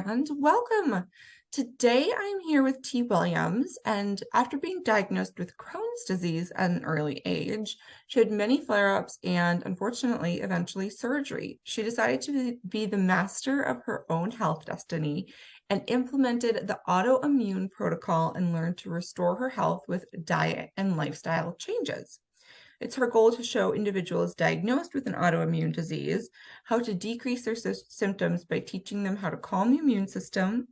and welcome. Today I'm here with T. Williams, and after being diagnosed with Crohn's disease at an early age, she had many flare-ups and unfortunately eventually surgery. She decided to be the master of her own health destiny and implemented the Autoimmune Protocol and learned to restore her health with diet and lifestyle changes. It's her goal to show individuals diagnosed with an autoimmune disease how to decrease their symptoms by teaching them how to calm the immune system,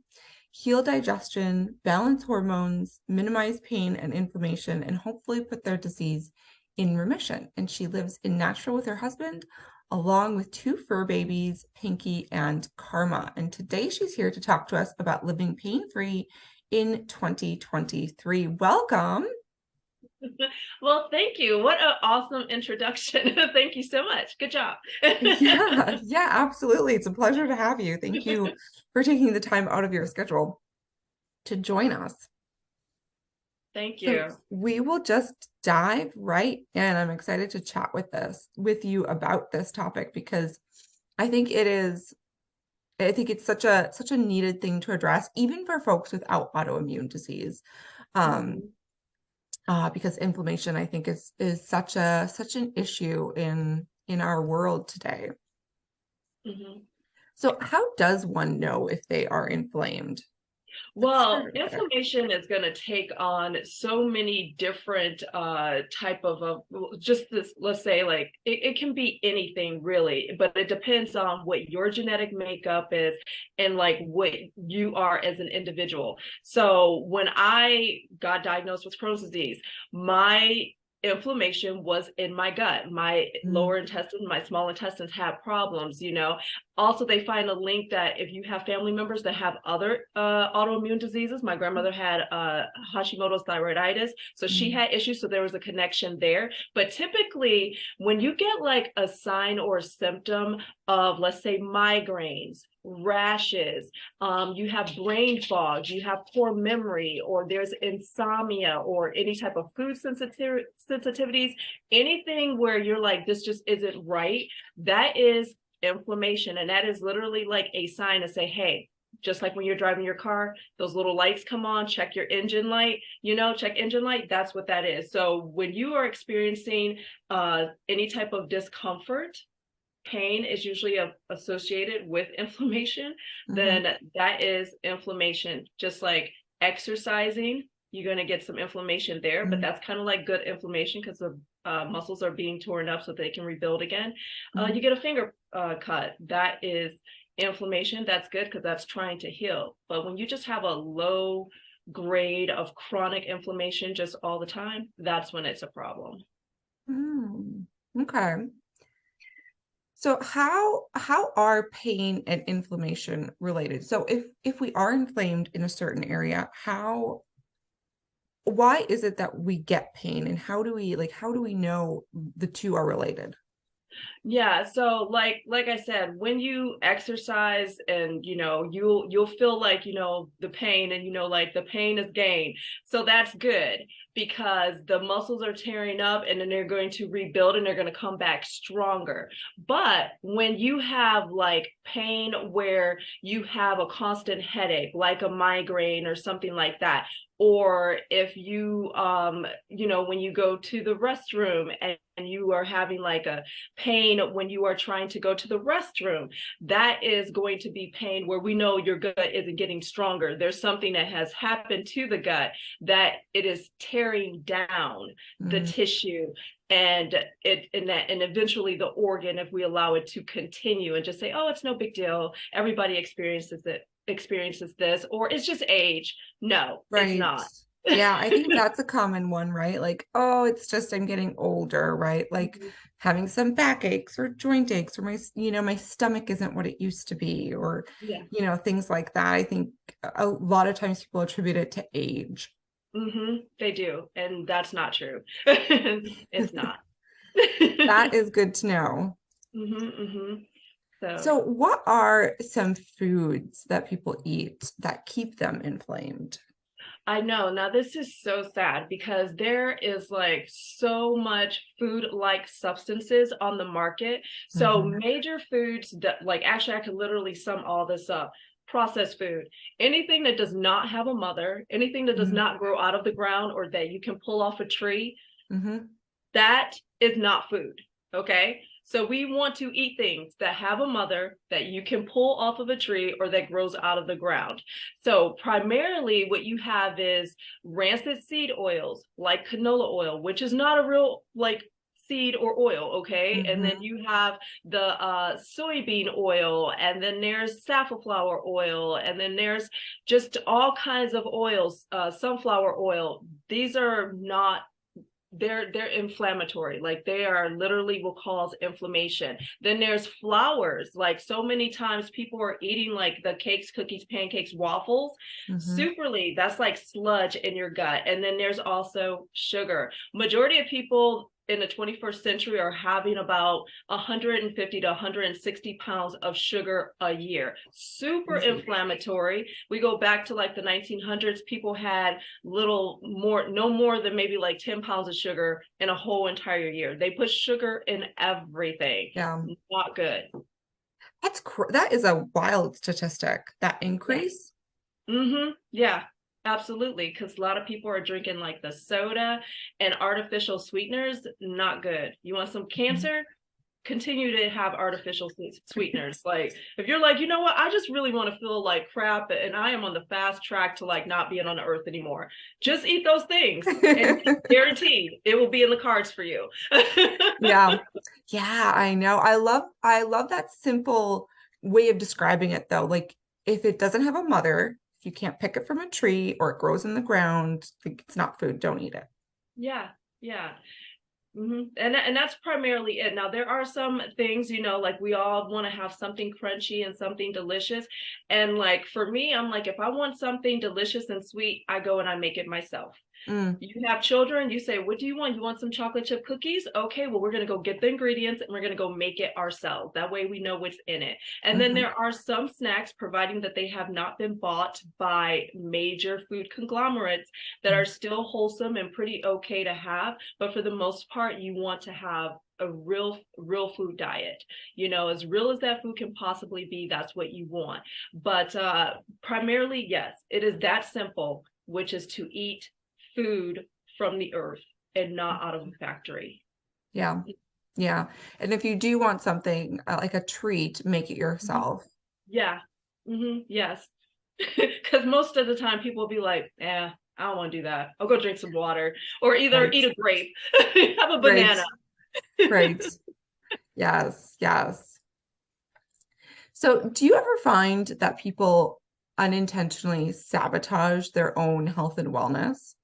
heal digestion, balance hormones, minimize pain and inflammation, and hopefully put their disease in remission. And she lives in Nashville with her husband, along with two fur babies, Pinky and Karma. And today she's here to talk to us about living pain-free in 2023. Welcome. Well, thank you. What an awesome introduction. Thank you so much. Good job. Yeah, absolutely. It's a pleasure to have you. Thank you for taking the time out of your schedule to join us. Thank you. So we will just dive right in. I'm excited to chat with you about this topic because I think it's such a needed thing to address, even for folks without autoimmune disease. Because inflammation, I think, is such an issue in our world today. Mm-hmm. So how does one know if they are inflamed? Well, inflammation is going to take on so many different type of just this, let's say, like it can be anything really, but it depends on what your genetic makeup is and like what you are as an individual. So when I got diagnosed with Crohn's disease, my inflammation was in my gut. My lower intestine, my small intestines had problems, Also, they find a link that if you have family members that have other autoimmune diseases, my grandmother had Hashimoto's thyroiditis, so she had issues, so there was a connection there. But typically, when you get like a sign or a symptom of, let's say, migraines, rashes, you have brain fog, you have poor memory, or there's insomnia, or any type of food sensitivities, anything where you're like, this just isn't right, that is inflammation. And that is literally like a sign to say, hey, just like when you're driving your car, those little lights come on, check your engine light, check engine light. That's what that is. So when you are experiencing any type of discomfort, pain is usually associated with inflammation, then that is inflammation. Just like exercising, you're going to get some inflammation there, but that's kind of like good inflammation because the muscles are being torn up so they can rebuild again. You get a finger cut, that is inflammation. That's good because that's trying to heal. But when you just have a low grade of chronic inflammation just all the time, that's when it's a problem. Okay. So how are pain and inflammation related? So if we are inflamed in a certain area, why is it that we get pain, and how do we know the two are related? Yeah, so like I said, when you exercise and you'll feel like the pain, and like the pain is gain. So that's good because the muscles are tearing up and then they're going to rebuild and they're going to come back stronger. But when you have like pain where you have a constant headache, like a migraine or something like that, or if you when you go to the restroom and you are having like a pain when you are trying to go to the restroom, that is going to be pain where we know your gut isn't getting stronger. There's something that has happened to the gut that it is tearing down the tissue and eventually the organ, if we allow it to continue and just say, oh, it's no big deal, everybody experiences this, or it's just age. No, Right. It's not. Yeah, I think that's a common one, right? Like, oh, it's just I'm getting older, right? Like having some backaches or joint aches, or my stomach isn't what it used to be, or things like that. I think a lot of times people attribute it to age. They do, and that's not true. It's not. That is good to know. So what are some foods that people eat that keep them inflamed? I know. Now, this is so sad because there is like so much food-like substances on the market. So major foods that, like, actually, I could literally sum all this up. processed food, anything that does not have a mother, anything that does not grow out of the ground or that you can pull off a tree, that is not food. Okay. So we want to eat things that have a mother that you can pull off of a tree or that grows out of the ground. So primarily what you have is rancid seed oils like canola oil, which is not a real like seed or oil, okay? And then you have the soybean oil, and then there's safflower oil, and then there's just all kinds of oils, sunflower oil. These are not, they're inflammatory, like they are literally will cause inflammation. Then there's flours, like so many times people are eating like the cakes, cookies, pancakes, waffles, superly, that's like sludge in your gut. And then there's also sugar. Majority of people in the 21st century are having about 150 to 160 pounds of sugar a year. Super inflammatory. We go back to like the 1900s, people had no more than maybe like 10 pounds of sugar in a whole entire year. They put sugar in everything. Yeah. Not good. That is a wild statistic, that increase. Yeah. Absolutely, because a lot of people are drinking like the soda and artificial sweeteners, not good. You want some cancer? Continue to have artificial sweeteners. Like if you're like, you know what, I just really want to feel like crap and I am on the fast track to like not being on the earth anymore, just eat those things and guaranteed it will be in the cards for you. Yeah, I know. I love that simple way of describing it though. Like if it doesn't have a mother, if you can't pick it from a tree or it grows in the ground, it's not food, don't eat it. Yeah. And that's primarily it. Now, there are some things, you know, like we all want to have something crunchy and something delicious. And like for me, I'm like, if I want something delicious and sweet, I go and I make it myself. You have children, you say, what do you want? You want some chocolate chip cookies? Okay, well, we're going to go get the ingredients and we're going to go make it ourselves. That way we know what's in it. And then there are some snacks, providing that they have not been bought by major food conglomerates, that are still wholesome and pretty okay to have. But for the most part, you want to have a real food diet, you know, as real as that food can possibly be. That's what you want. But primarily, yes, it is that simple, which is to eat food from the earth and not out of a factory. Yeah. And if you do want something like a treat, make it yourself. Yeah. Yes. Because most of the time people will be like, I don't want to do that. I'll go drink some water, or either eat a grape, have a banana. Right. Yes. So do you ever find that people unintentionally sabotage their own health and wellness?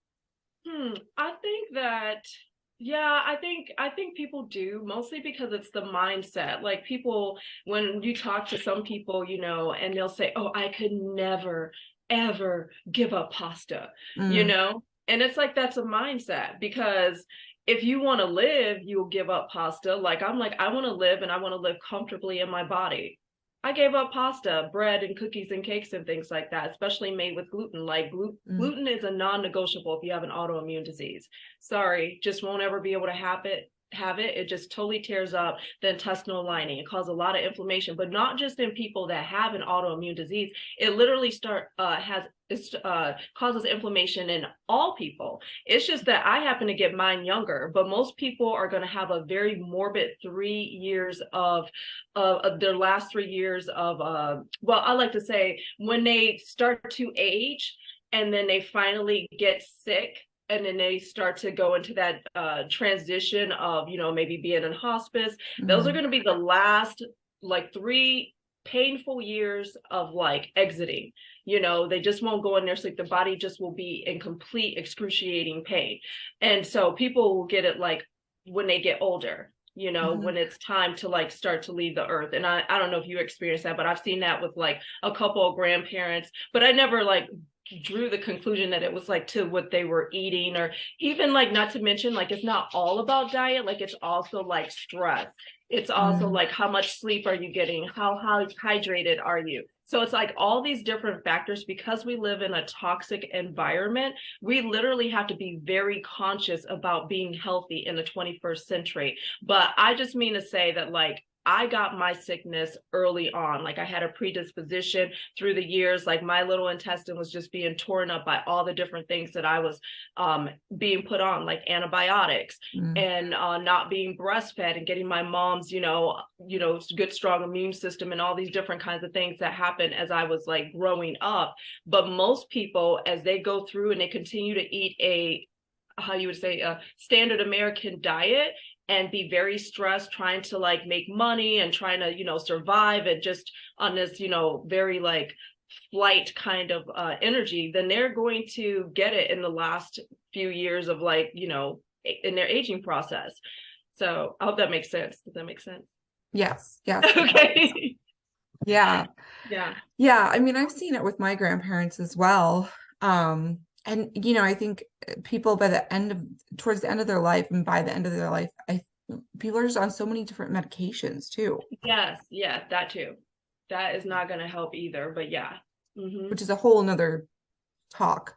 I think that, yeah, I think people do, mostly because it's the mindset. Like people, when you talk to some people, you know, and they'll say, oh, I could never, ever give up pasta, you know? And it's like, that's a mindset, because if you want to live, you'll give up pasta. Like, I'm like, I want to live and I want to live comfortably in my body. I gave up pasta, bread, and cookies and cakes and things like that, especially made with gluten. Like gluten is a non-negotiable if you have an autoimmune disease. Sorry, just won't ever be able to have it. It just totally tears up the intestinal lining. It causes a lot of inflammation, but not just in people that have an autoimmune disease. It literally causes inflammation in all people. It's just that I happen to get mine younger, but most people are going to have a very morbid 3 years of their last 3 years of, well, I like to say when they start to age and then they finally get sick, and then they start to go into that transition of, you know, maybe being in hospice. Those are going to be the last like 3 painful years of like exiting. You know, they just won't go in their sleep. The body just will be in complete excruciating pain. And so people will get it like when they get older, you know, when it's time to like start to leave the earth. And I don't know if you experienced that, but I've seen that with like a couple of grandparents, but I never like drew the conclusion that it was like to what they were eating, or even like, not to mention, like it's not all about diet, like it's also like stress. It's also like how much sleep are you getting, how hydrated are you? So it's like all these different factors. Because we live in a toxic environment, we literally have to be very conscious about being healthy in the 21st century. But I just mean to say that like I got my sickness early on. Like I had a predisposition through the years, like my little intestine was just being torn up by all the different things that I was being put on, like antibiotics and not being breastfed and getting my mom's, good, strong immune system and all these different kinds of things that happen as I was like growing up. But most people, as they go through and they continue to eat how you would say, a standard American diet and be very stressed, trying to like make money and trying to, survive and just on this, very like flight kind of energy, then they're going to get it in the last few years of like, in their aging process. So I hope that makes sense. Does that make sense? Yes. Yes. Okay. Yeah. Yeah. Yeah. I mean, I've seen it with my grandparents as well. And I think people towards the end of their life, and by the end of their life, people are just on so many different medications too. Yes. Yeah, that too. That is not going to help either, but yeah. Which is a whole nother talk.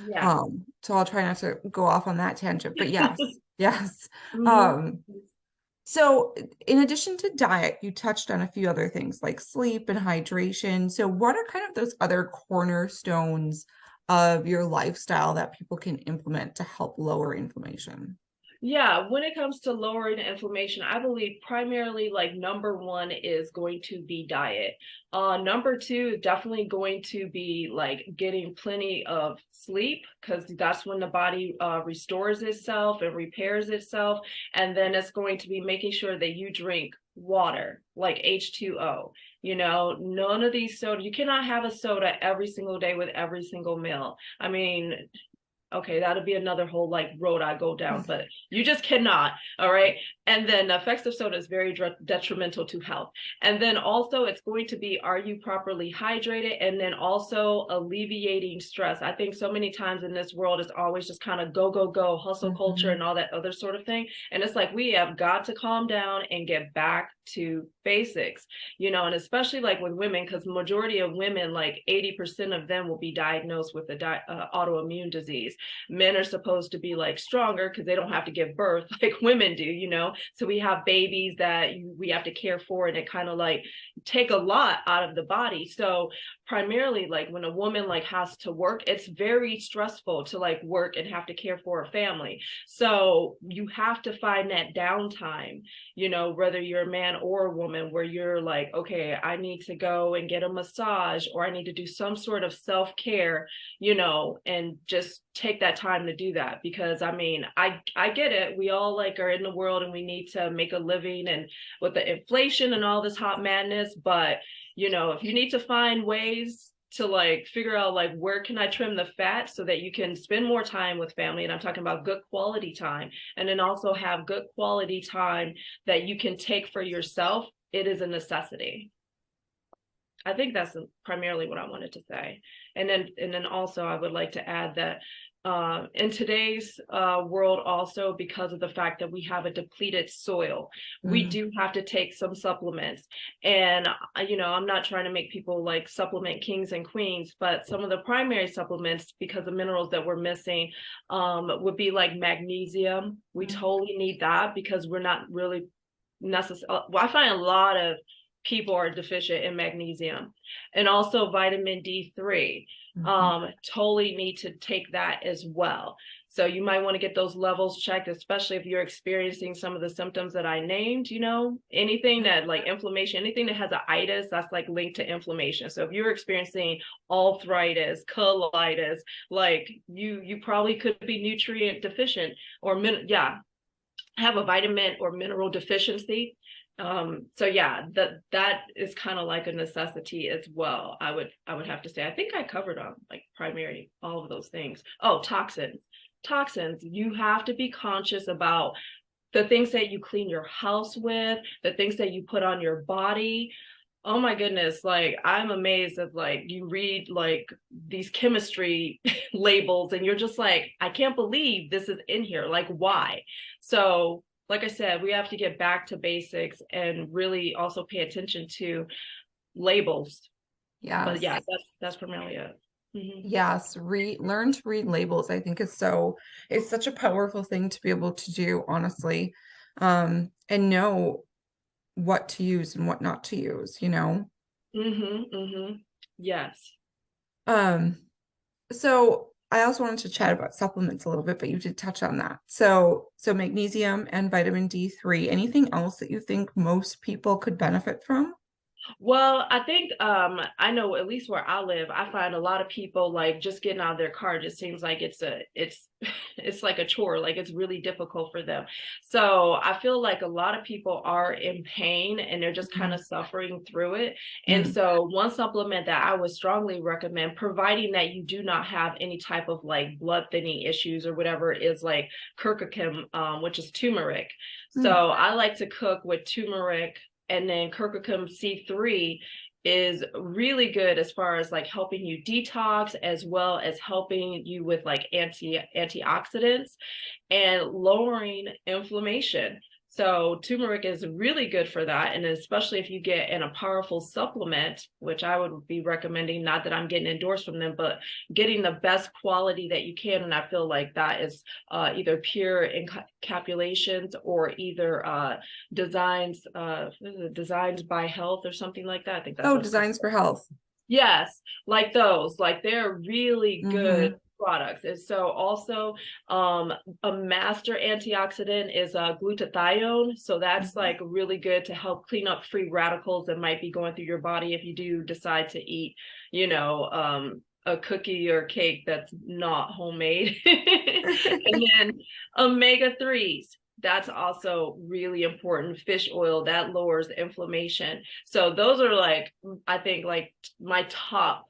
Yeah. So I'll try not to go off on that tangent, but yes, yes. Mm-hmm. So in addition to diet, you touched on a few other things like sleep and hydration. So what are kind of those other cornerstones of your lifestyle that people can implement to help lower inflammation? Yeah, when it comes to lowering inflammation, I believe primarily like number one is going to be diet. Number two, definitely going to be like getting plenty of sleep because that's when the body restores itself and repairs itself. And then it's going to be making sure that you drink water like H2O. None of these soda, you cannot have a soda every single day with every single meal. I mean, okay, that'll be another whole like road I go down, but you just cannot. All right. And then the effects of soda is very detrimental to health. And then also it's going to be, are you properly hydrated? And then also alleviating stress. I think so many times in this world, it's always just kind of go, go, go, hustle culture and all that other sort of thing. And it's like, we have got to calm down and get back to basics, and especially like with women, because majority of women, like 80% of them will be diagnosed with autoimmune disease. Men are supposed to be like stronger because they don't have to give birth like women do, so we have babies that we have to care for, and it kind of like take a lot out of the body. So primarily like when a woman like has to work, it's very stressful to like work and have to care for a family. So you have to find that downtime, whether you're a man or a woman, where you're like, okay, I need to go and get a massage, or I need to do some sort of self-care, and just take that time to do that. Because I mean, I get it, we all like are in the world and we need to make a living, and with the inflation and all this hot madness, but if you need to find ways to like figure out like where can I trim the fat so that you can spend more time with family, and I'm talking about good quality time, and then also have good quality time that you can take for yourself, it is a necessity. I think that's primarily what I wanted to say. And then also I would like to add that in today's world, also because of the fact that we have a depleted soil, we do have to take some supplements. And I'm not trying to make people like supplement kings and queens, but some of the primary supplements, because of minerals that we're missing, would be like magnesium. We totally need that because we're not really necessary. Well, I find a lot of people are deficient in magnesium, and also vitamin D3. Totally need to take that as well. So you might want to get those levels checked, especially if you're experiencing some of the symptoms that I named, anything that like inflammation, anything that has an itis, that's like linked to inflammation. So if you're experiencing arthritis, colitis, like you probably could be nutrient deficient or have a vitamin or mineral deficiency. So yeah, that is kind of like a necessity as well. I would have to say. I think I covered on like primary all of those things. Oh, toxins. You have to be conscious about the things that you clean your house with, the things that you put on your body. Oh my goodness, like I'm amazed that like you read like these chemistry labels and you're just like, I can't believe this is in here. Like, why? So like I said, we have to get back to basics and really also pay attention to labels. Yes. But yeah, that's primarily it. Yes, learn to read labels. I think it's such a powerful thing to be able to do, honestly. And know what to use and what not to use, you know? Yes. Um, so I also wanted to chat about supplements a little bit, but you did touch on that. So magnesium and vitamin D3, anything else that you think most people could benefit from? Well, I think I know at least where I live, I find a lot of people like just getting out of their car just seems like it's it's like a chore, like it's really difficult for them. So I feel like a lot of people are in pain and they're just kind Mhm. of suffering through it. And Mm. so one supplement that I would strongly recommend, providing that you do not have any type of like blood thinning issues or whatever, is like curcumin, which is turmeric. So Mm. I like to cook with turmeric, and then curcumin C3 is really good as far as like helping you detox as well as helping you with like antioxidants and lowering inflammation. So turmeric is really good for that. And especially if you get in a powerful supplement, which I would be recommending, not that I'm getting endorsed from them, but getting the best quality that you can. And I feel like that is either pure encapsulations or either designs by health or something like that. I think that's Oh, what it's called. Designs for Health. Yes, like those, like they're really good Hmm. products. And so also a master antioxidant is glutathione. So that's Hmm. like really good to help clean up free radicals that might be going through your body if you do decide to eat, you know, a cookie or cake that's not homemade. And then omega 3s. That's also really important. Fish oil that lowers inflammation. So those are like, I think, like my top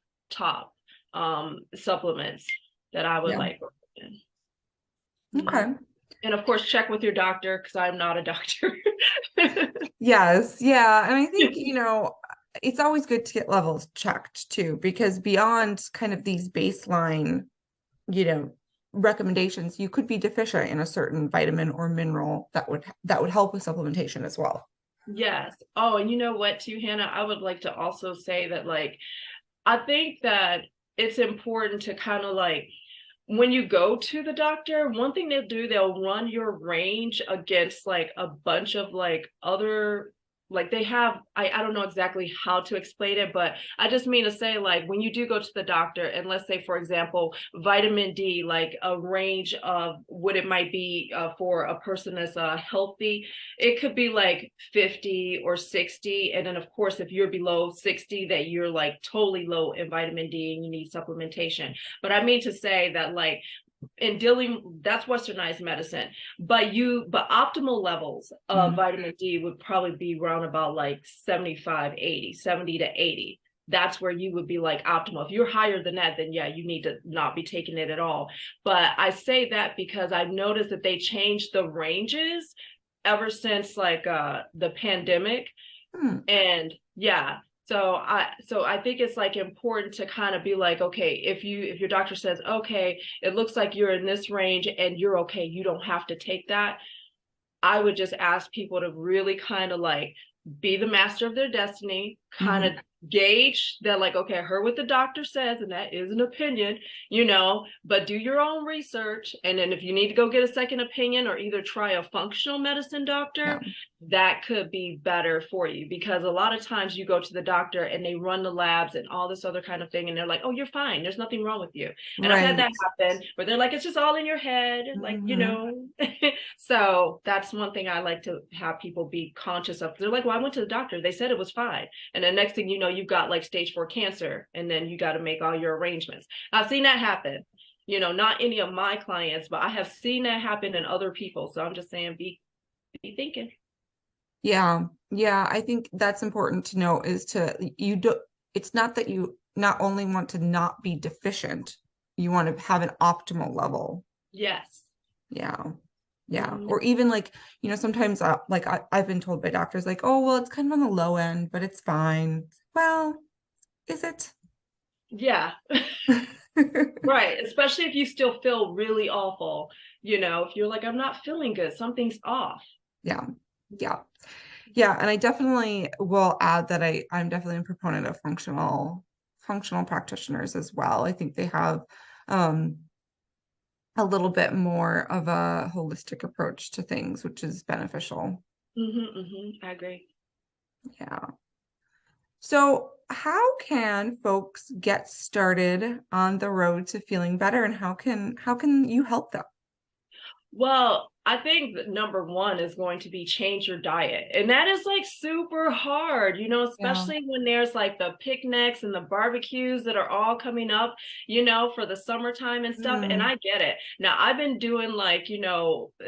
supplements that I would Yeah. like. Okay. And of course, check with your doctor because I'm not a doctor. Yes. Yeah. And I think, it's always good to get levels checked too, because beyond kind of these baseline, you know, recommendations, you could be deficient in a certain vitamin or mineral that would help with supplementation as well. Yes. Oh, and you know what, too, Hannah? I would like to also say that, like, I think that it's important to kind of like when you go to the doctor, one thing they'll do, they'll run your range against like a bunch of like other, like they have, I don't know exactly how to explain it, but I just mean to say, like, when you do go to the doctor, and let's say, for example, vitamin D, like a range of what it might be for a person that's healthy, it could be like 50 or 60. And then, of course, if you're below 60, that you're like totally low in vitamin D and you need supplementation. But I mean to say that, like, in dealing, that's westernized medicine, but optimal levels of Mm. vitamin D would probably be around about like 75, 80, 70 to 80. That's where you would be like optimal. If you're higher than that, then yeah, you need to not be taking it at all. But I say that because I've noticed that they changed the ranges ever since like the pandemic. Mm. And yeah, so I think it's like important to kind of be like, okay, if your doctor says, okay, it looks like you're in this range and you're okay, you don't have to take that. I would just ask people to really kind of like be the master of their destiny, kind of Hmm. gauge that, like, okay, I heard what the doctor says, and that is an opinion, but do your own research. And then if you need to go get a second opinion or either try a functional medicine Yeah. doctor, that could be better for you, because a lot of times you go to the doctor and they run the labs and all this other kind of thing, and they're like, oh, you're fine. There's nothing wrong with you. And I've had that Right. happen where they're like, it's just all in your head, like, Hmm. So that's one thing I like to have people be conscious of. They're like, well, I went to the doctor. They said it was fine. And the next thing you know, you've got like stage 4 cancer, and then you got to make all your arrangements. I've seen that happen. Not any of my clients, but I have seen that happen in other people. So I'm just saying, be thinking. Yeah. Yeah. I think that's important to know is it's not that you not only want to not be deficient, you want to have an optimal level. Yes. Yeah. Yeah. Mm-hmm. Or even like, sometimes I've been told by doctors like, oh, well, it's kind of on the low end, but it's fine. Well, is it? Yeah. Right. Especially if you still feel really awful. If you're like, I'm not feeling good, something's off. Yeah. Yeah. Yeah. And I definitely will add that I'm definitely a proponent of functional practitioners as well. I think they have um a little bit more of a holistic approach to things, which is beneficial. I agree. Yeah. So how can folks get started on the road to feeling better, and how can you help them? Well, I think that number one is going to be change your diet. And that is like super hard, Yeah. especially when there's like the picnics and the barbecues that are all coming up, for the summertime and stuff. And Mm, I get it. Now, I've been doing like,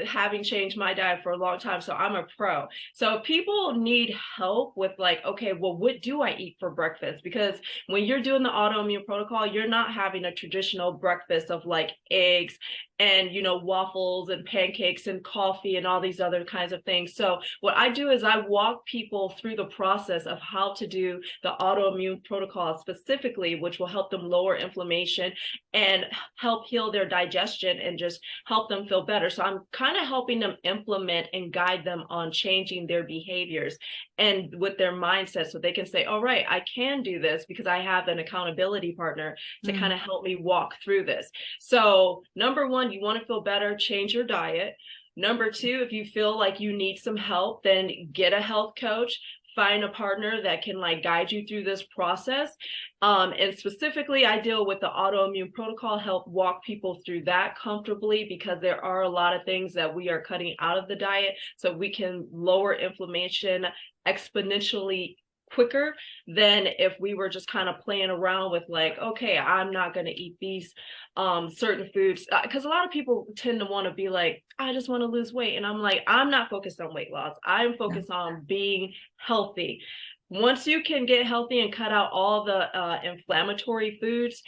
having changed my diet for a long time. So I'm a pro. So people need help with like, okay, well, what do I eat for breakfast? Because when you're doing the autoimmune protocol, you're not having a traditional breakfast of like eggs and waffles and pancakes and coffee and all these other kinds of things. So what I do is I walk people through the process of how to do the autoimmune protocol specifically, which will help them lower inflammation and help heal their digestion and just help them feel better. So I'm kind of helping them implement and guide them on changing their behaviors and with their mindset, so they can say, all right, I can do this because I have an accountability partner to kind mm, of help me walk through this. So number one, you want to feel better, change your diet. Number two, if you feel like you need some help, then get a health coach, find a partner that can like guide you through this process. And specifically, I deal with the autoimmune protocol, help walk people through that comfortably, because there are a lot of things that we are cutting out of the diet so we can lower inflammation exponentially quicker than if we were just kind of playing around with like, okay, I'm not going to eat these certain foods, because a lot of people tend to want to be like, I just want to lose weight, and I'm like, I'm not focused on weight loss, I'm yeah. focused on being healthy. Once you can get healthy and cut out all the inflammatory foods,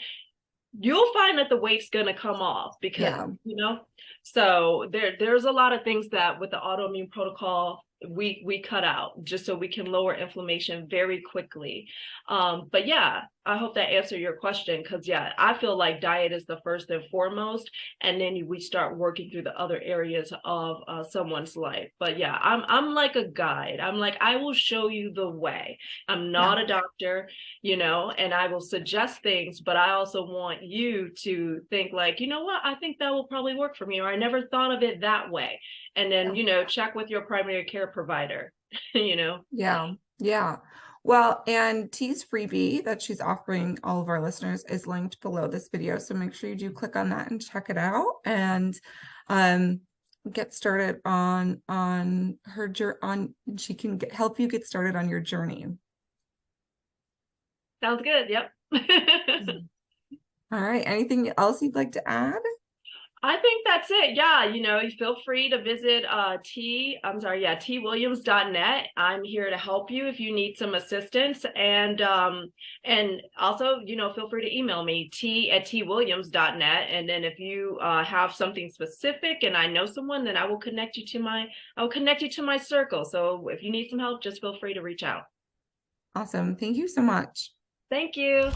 you'll find that the weight's going to come off, because Yeah. so there's a lot of things that with the autoimmune protocol we cut out just so we can lower inflammation very quickly. But yeah, I hope that answered your question, because yeah, I feel like diet is the first and foremost, and then we start working through the other areas of someone's life. But yeah, I'm like a guide. I'm like, I will show you the way. I'm Yeah. not a doctor, and I will suggest things, but I also want you to think like, you know what, I think that will probably work for me, or I never thought of it that way. And then, Yeah. check with your primary care provider, you know. Yeah. Yeah. Well, and T's freebie that she's offering all of our listeners is linked below this video. So make sure you do click on that and check it out, and um get started on her on she can help you get started on your journey. Sounds good. Yep. All right. Anything else you'd like to add? I think that's it. Yeah, you feel free to visit twilliams.net. I'm here to help you if you need some assistance. And also, feel free to email me, t@twilliams.net. And then if you have something specific and I know someone, then I will connect you to my circle. So if you need some help, just feel free to reach out. Awesome. Thank you so much. Thank you.